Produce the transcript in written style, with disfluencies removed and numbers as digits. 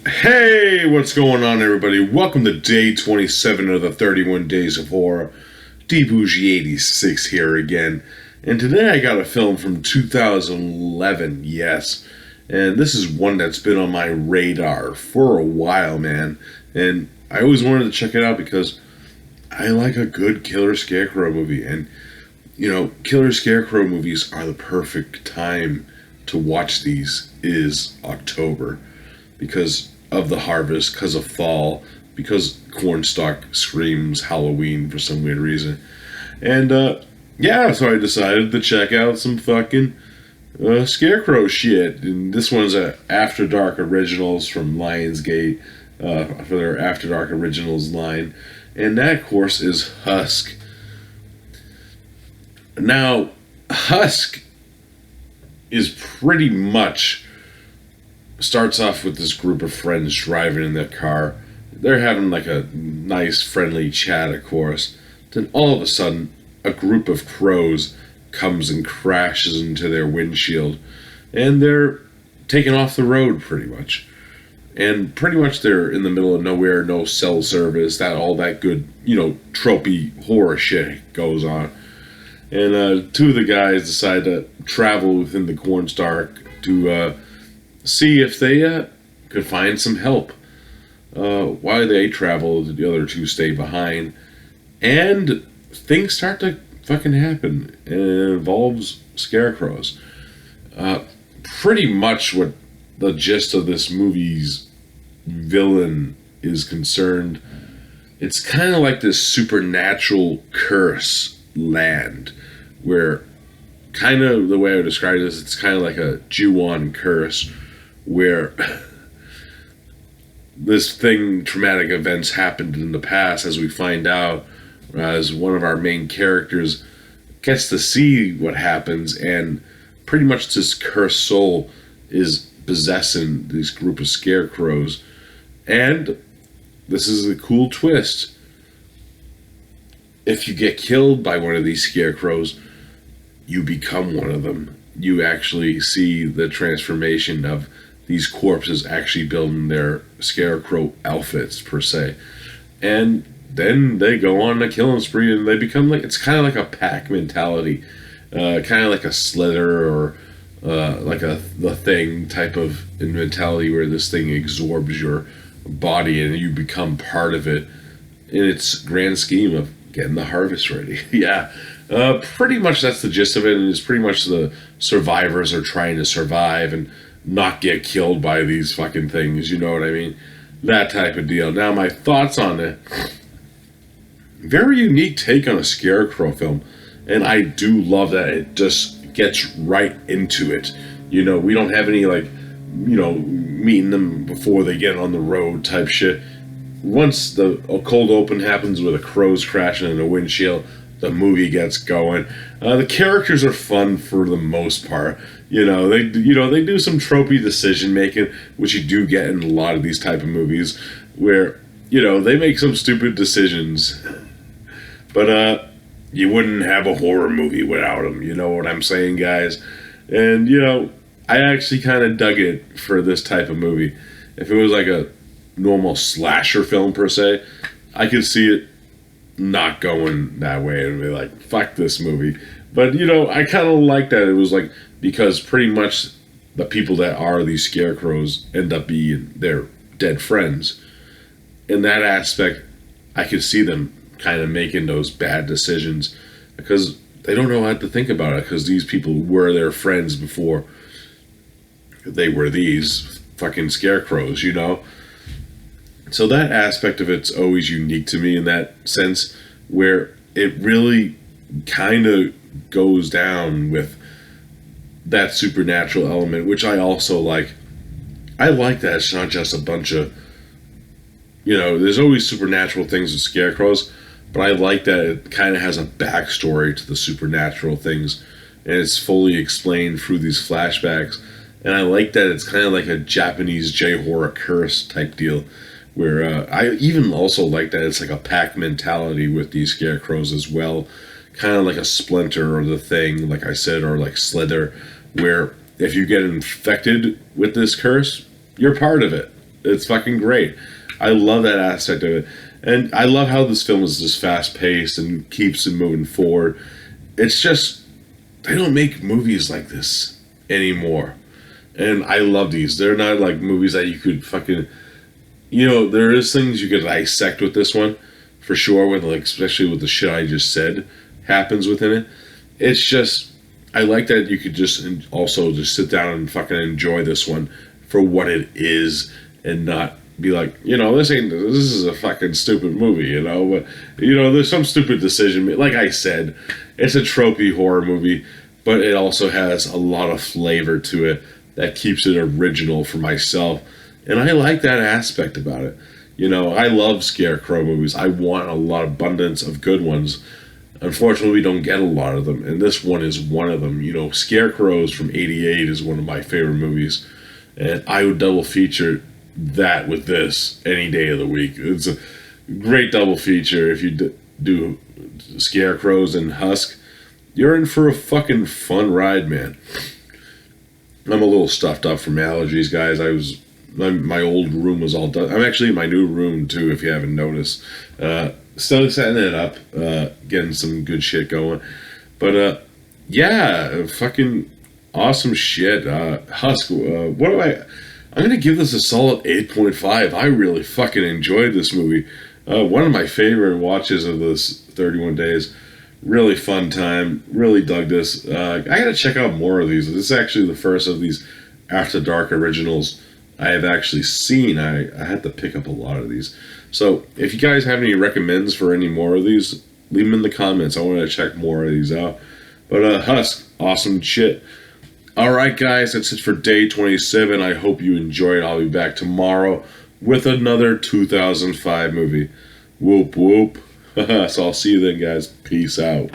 Hey, what's going on, everybody? Welcome to day 27 of the 31 Days of Horror. D-Bougie86 here again. And today I got a film from 2011, yes. And this is one that's been on my radar for a while, man. And I always wanted to check it out because I like a good Killer Scarecrow movie. And, Killer Scarecrow movies are the perfect time to watch these is October. Because of the harvest, because of fall, because cornstalk screams Halloween for some weird reason. And, so I decided to check out some fucking Scarecrow shit. And this one's a After Dark Originals from Lionsgate, for their After Dark Originals line. And that, of course, is Husk. Now, Husk is pretty much starts off with this group of friends driving in their car. They're having like a nice friendly chat, of course. Then all of a sudden, a group of crows comes and crashes into their windshield. And they're taken off the road pretty much. And pretty much they're in the middle of nowhere, no cell service, all that good, tropey horror shit goes on. And two of the guys decide to travel within the cornstalk to see if they could find some help. Why they travel, the other two stay behind. And things start to fucking happen. And it involves scarecrows. Pretty much what the gist of this movie's villain is concerned, it's kind of like this supernatural curse land where, kind of the way I would describe this, it's kind of like a Ju-on curse where traumatic events happened in the past, as we find out, as one of our main characters gets to see what happens, and pretty much this cursed soul is possessing this group of scarecrows. And this is a cool twist. If you get killed by one of these scarecrows, you become one of them. You actually see the transformation of these corpses actually building their scarecrow outfits, per se. And then they go on a killing spree, and they become it's kind of like a pack mentality. Kind of like a Slither or like the Thing type of mentality where this thing absorbs your body and you become part of it in its grand scheme of getting the harvest ready. Yeah. Pretty much that's the gist of it, and it's pretty much the survivors are trying to survive and not get killed by these fucking things, you know what I mean? That type of deal. Now, my thoughts on it. Very unique take on a scarecrow film, and I do love that it just gets right into it. We don't have any, meeting them before they get on the road type shit. Once the cold open happens with the crows crashing in the windshield, the movie gets going. The characters are fun for the most part. They do some tropey decision making, which you do get in a lot of these type of movies, where they make some stupid decisions. But you wouldn't have a horror movie without them. You know what I'm saying, guys? And I actually kind of dug it for this type of movie. If it was like a normal slasher film per se, I could see it not going that way and be like, fuck this movie. But I kind of like that it was because pretty much the people that are these scarecrows end up being their dead friends. In that aspect, I could see them kind of making those bad decisions because they don't know how to think about it, because these people were their friends before they were these fucking scarecrows, So that aspect of it's always unique to me in that sense, where it really kind of goes down with that supernatural element, which I also like. I like that it's not just a bunch of, there's always supernatural things with scarecrows, but I like that it kind of has a backstory to the supernatural things, and it's fully explained through these flashbacks. And I like that it's kind of like a Japanese J-horror curse type deal, where I even also like that it's like a pack mentality with these scarecrows as well, kind of like a Splinter or the Thing, like I said, or like Slither, where if you get infected with this curse, you're part of it. It's fucking great. I love that aspect of it. And I love how this film is just fast paced and keeps it moving forward. It's just, they don't make movies like this anymore. And I love these. They're not like movies that you could fucking, there is things you could dissect with this one, for sure, with like, especially with the shit I just said happens within it. It's just, I like that you could just also just sit down and fucking enjoy this one for what it is and not be like, this is a fucking stupid movie, but there's some stupid decision. Like I said, it's a tropey horror movie, but it also has a lot of flavor to it that keeps it original for myself. And I like that aspect about it. I love scarecrow movies. I want a lot of abundance of good ones. Unfortunately, we don't get a lot of them, and this one is one of them. Scarecrows from '88 is one of my favorite movies, and I would double feature that with this any day of the week. It's a great double feature. If you do Scarecrows and Husk, you're in for a fucking fun ride, man. I'm a little stuffed up from allergies, guys. My old room was all done. I'm actually in my new room too, if you haven't noticed. Still setting it up, getting some good shit going. But yeah, fucking awesome shit. Husk, I'm gonna give this a solid 8.5. I really fucking enjoyed this movie. One of my favorite watches of this 31 days. Really fun time. Really dug this. I gotta check out more of these. This is actually the first of these After Dark originals I have actually seen. I had to pick up a lot of these. So if you guys have any recommends for any more of these, leave them in the comments. I want to check more of these out. But Husk, awesome shit. Alright guys, that's it for day 27. I hope you enjoyed. I'll be back tomorrow with another 2005 movie. Whoop whoop. So I'll see you then, guys. Peace out.